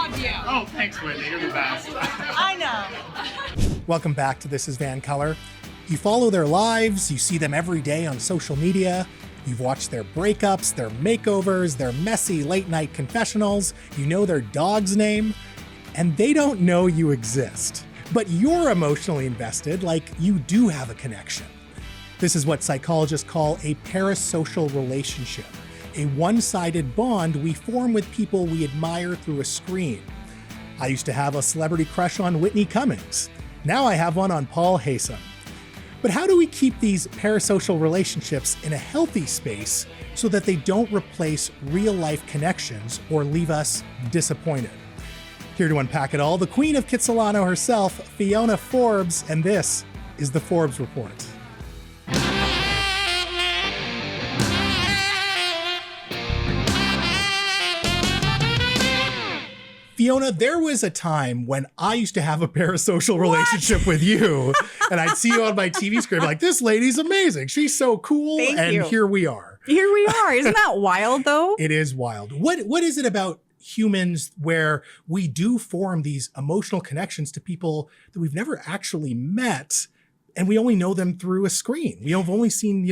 love you. Oh, thanks, Whitney. You're the best. I know. Welcome back to This is VANCOLOUR. You follow their lives, you see them every day on social media, you've watched their breakups, their makeovers, their messy late-night confessionals, you know their dog's name, and they don't know you exist. But you're emotionally invested, like you do have a connection. This is what psychologists call a parasocial relationship, a one-sided bond we form with people we admire through a screen. I used to have a celebrity crush on Whitney Cummings. Now I have one on Paul Haysom. But how do we keep these parasocial relationships in a healthy space so that they don't replace real-life connections or leave us disappointed? Here to unpack it all, the queen of Kitsilano herself, Fiona Forbes, and this is the Forbes Report. Fiona, there was a time when I used to have a parasocial relationship with you, and I'd see you on my TV screen like, this lady's amazing. She's so cool. Thank you. Here we are. Here we are. Isn't that wild, though? It is wild. What is it about humans where we do form these emotional connections to people that we've never actually met, and we only know them through a screen? We have only seen,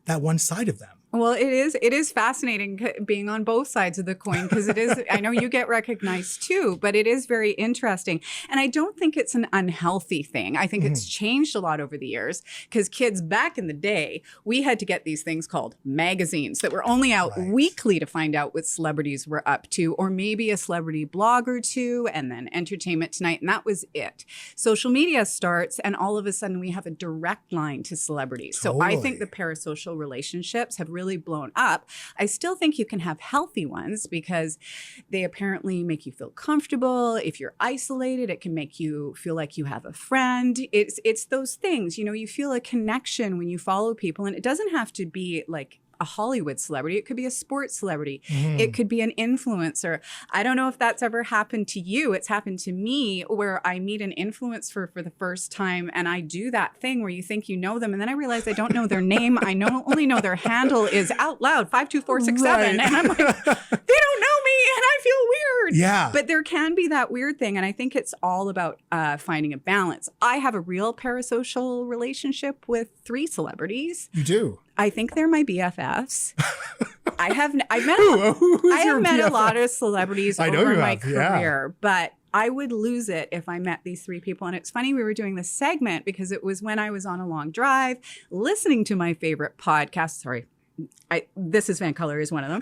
that one side of them. Well, it is fascinating being on both sides of the coin, because it is, I know you get recognized too, but it is very interesting. And I don't think it's an unhealthy thing. I think it's changed a lot over the years, because kids back in the day, we had to get these things called magazines that were only out weekly to find out what celebrities were up to, or maybe a celebrity blog or two, and then Entertainment Tonight. And that was it. Social media starts, and all of a sudden we have a direct line to celebrities. So I think the parasocial relationships have really blown up. I still think you can have healthy ones, because they apparently make you feel comfortable. If you're isolated, it can make you feel like you have a friend. It's those things, you feel a connection when you follow people, and it doesn't have to be like a Hollywood celebrity. It could be a sports celebrity. It could be an influencer. I don't know if that's ever happened to you. It's happened to me, where I meet an influencer for the first time, and I do that thing where you think you know them, and then I realize I don't know their name. I only know their handle is out loud 52467, and I'm like, they don't know me, and I feel weird. Yeah. But there can be that weird thing, and I think it's all about finding a balance. I have a real parasocial relationship with 3 celebrities. You do? I think they're my BFFs. I've met a lot of celebrities over my career, but I would lose it if I met these 3 people. And it's funny, we were doing this segment because it was when I was on a long drive, listening to my favorite podcast. Sorry. This is VANCOLOUR is one of them.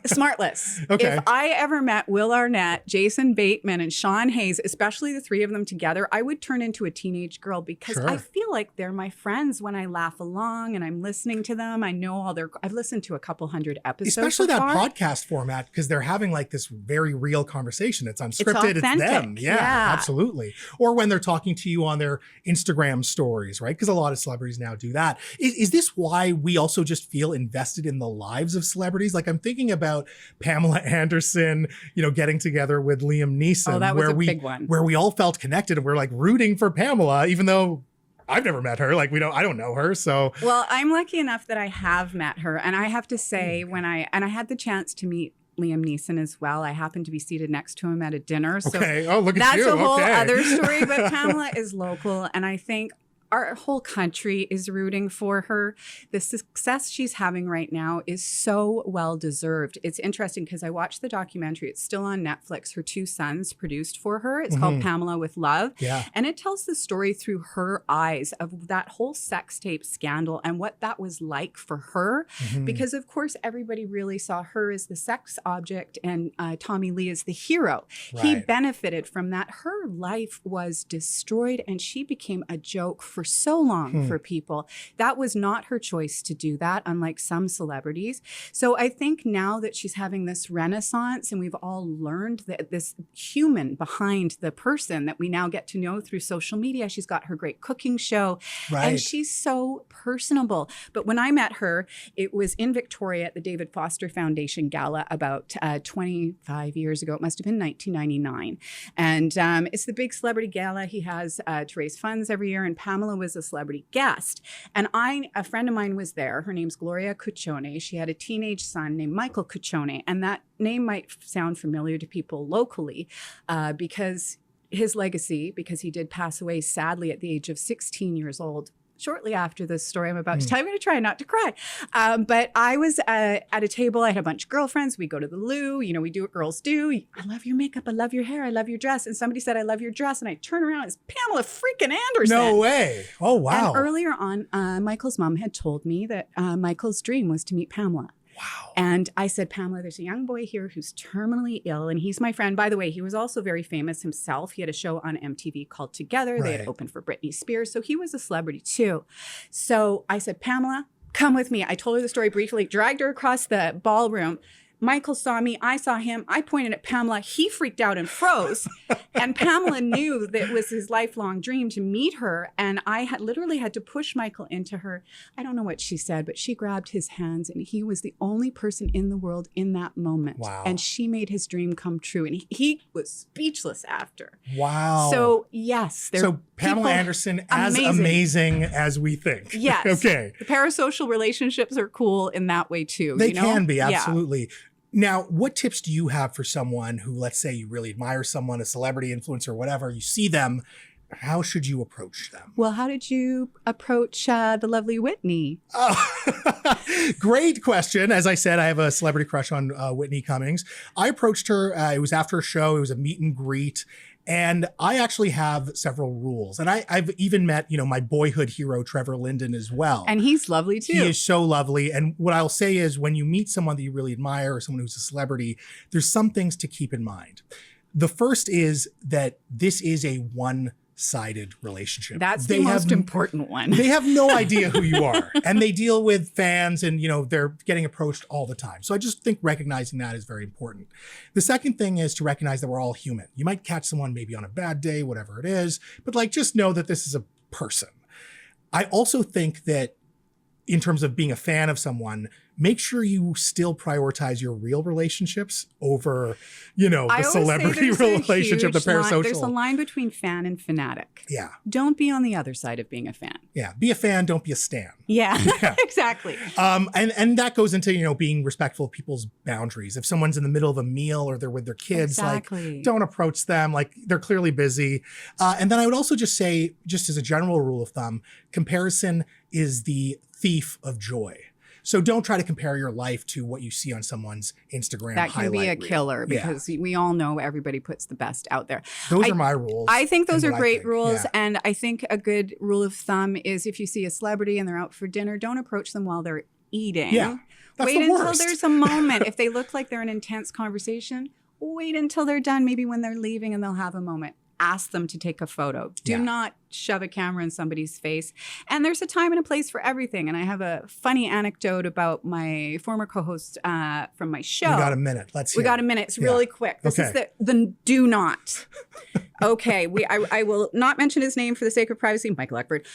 Smartless. Okay. If I ever met Will Arnett, Jason Bateman, and Sean Hayes, especially the 3 of them together, I would turn into a teenage girl, because I feel like they're my friends when I laugh along and I'm listening to them. I know I've listened to a couple hundred episodes. Especially that podcast format, because they're having like this very real conversation. It's unscripted. It's them. Yeah, absolutely. Or when they're talking to you on their Instagram stories, right? Because a lot of celebrities now do that. Is this why we also just feel invested in the lives of celebrities? Like, I'm thinking about Pamela Anderson, getting together with Liam Neeson. Oh, that was a big one. Where we all felt connected, and we're like rooting for Pamela, even though I've never met her. Like, I don't know her. So, well, I'm lucky enough that I have met her. And I have to say, I had the chance to meet Liam Neeson as well. I happened to be seated next to him at a dinner. So oh, look at you. That's a whole other story. But Pamela is local. And I think our whole country is rooting for her. The success she's having right now is so well deserved. It's interesting because I watched the documentary. It's still on Netflix. Her 2 sons produced for her. It's called Pamela with Love. Yeah. And it tells the story through her eyes of that whole sex tape scandal and what that was like for her. Because of course, everybody really saw her as the sex object and Tommy Lee as the hero. Right. He benefited from that. Her life was destroyed, and she became a joke for so long for people. That was not her choice to do that, unlike some celebrities. So I think now that she's having this renaissance, and we've all learned that this human behind the person that we now get to know through social media, she's got her great cooking show, and she's so personable. But when I met her, it was in Victoria at the David Foster Foundation Gala about 25 years ago. It must have been 1999. And it's the big celebrity gala he has to raise funds every year. And Pamela Pamela was a celebrity guest. And a friend of mine was there. Her name's Gloria Cuccione. She had a teenage son named Michael Cuccione. And that name might sound familiar to people locally because his legacy, because he did pass away sadly at the age of 16 years old. Shortly after this story I'm about to tell you, I'm going to try not to cry. But I was at a table. I had a bunch of girlfriends. We go to the loo. You know, we do what girls do. I love your makeup. I love your hair. I love your dress. And somebody said, I love your dress. And I turn around. It's Pamela freaking Anderson. No way. Oh, wow. And earlier on, Michael's mom had told me that Michael's dream was to meet Pamela. Wow. And I said, Pamela, there's a young boy here who's terminally ill, and he's my friend. By the way, he was also very famous himself. He had a show on MTV called Together. They had opened for Britney Spears, so he was a celebrity too. So I said, Pamela, come with me. I told her the story briefly, dragged her across the ballroom. Michael saw me. I saw him. I pointed at Pamela. He freaked out and froze. And Pamela knew that it was his lifelong dream to meet her. And I literally had to push Michael into her. I don't know what she said, but she grabbed his hands, and he was the only person in the world in that moment. Wow. And she made his dream come true. And he was speechless after. Wow. So yes. So Pamela Anderson, as amazing as we think. Yes. Okay. The parasocial relationships are cool in that way too. They can be, Yeah. absolutely. Now, what tips do you have for someone who, let's say you really admire someone, a celebrity, influencer, whatever, you see them, how should you approach them? Well, how did you approach the lovely Whitney? Oh, great question. As I said, I have a celebrity crush on Whitney Cummings. I approached her. It was after a show. It was a meet and greet. And I actually have several rules. And I've even met, my boyhood hero, Trevor Linden, as well. And he's lovely too. He is so lovely. And what I'll say is when you meet someone that you really admire or someone who's a celebrity, there's some things to keep in mind. The first is that this is a one-sided relationship. That's the most important one. They have no idea who you are. And they deal with fans and, they're getting approached all the time. So I just think recognizing that is very important. The second thing is to recognize that we're all human. You might catch someone maybe on a bad day, whatever it is, but just know that this is a person. I also think that in terms of being a fan of someone, make sure you still prioritize your real relationships over, the celebrity relationship, the parasocial. There's a line between fan and fanatic. Yeah. Don't be on the other side of being a fan. Yeah. Be a fan, don't be a stan. Yeah. Exactly. And that goes into, being respectful of people's boundaries. If someone's in the middle of a meal or they're with their kids, don't approach them. They're clearly busy. And then I would also just say, just as a general rule of thumb, comparison is the thief of joy. So don't try to compare your life to what you see on someone's Instagram That can be a reel. killer because we all know everybody puts the best out there. Those are my rules. I think those are great rules. Yeah. And I think a good rule of thumb is if you see a celebrity and they're out for dinner, don't approach them while they're eating. Yeah, that's wait the until worst. there's a moment. If they look like they're in intense conversation, wait until they're done. Maybe when they're leaving and they'll have a moment. Ask them to take a photo. Do not shove a camera in somebody's face. And there's a time and a place for everything. And I have a funny anecdote about my former co-host from my show. We got a minute. Let's hear We got a minute. It's really quick. This is the do not. Okay. I will not mention his name for the sake of privacy. Michael Eckford.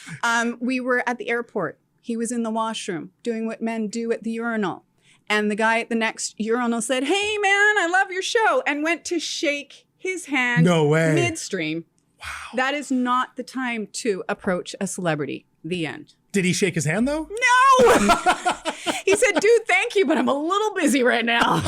We were at the airport. He was in the washroom doing what men do at the urinal. And the guy at the next urinal said, "Hey, man, I love your show," and went to shake his hand midstream. Wow. That is not the time to approach a celebrity. The end. Did he shake his hand though? No! He said, "Dude, thank you, but I'm a little busy right now."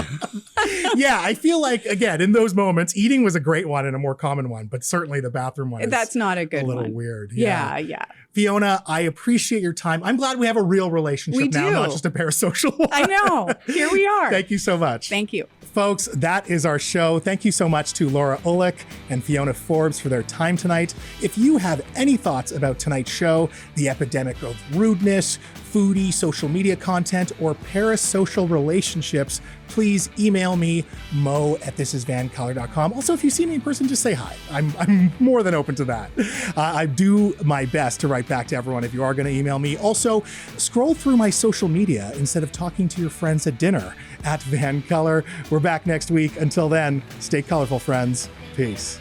Yeah, I feel like, again, in those moments, eating was a great one and a more common one, but certainly the bathroom one is That's not a good a little one. weird. Yeah. Fiona, I appreciate your time. I'm glad we have a real relationship now, not just a parasocial one. I know. Here we are. Thank you so much. Thank you. Folks, that is our show. Thank you so much to Laura Olick and Fiona Forbes for their time tonight. If you have any thoughts about tonight's show, the epidemic of rudeness, foodie, social media content, or parasocial relationships, please email me, mo@thisisvancolour.com. Also, if you see me in person, just say hi. I'm more than open to that. I do my best to write back to everyone if you are going to email me. Also, scroll through my social media instead of talking to your friends at dinner @VanColour. We're back next week. Until then, stay colorful, friends. Peace.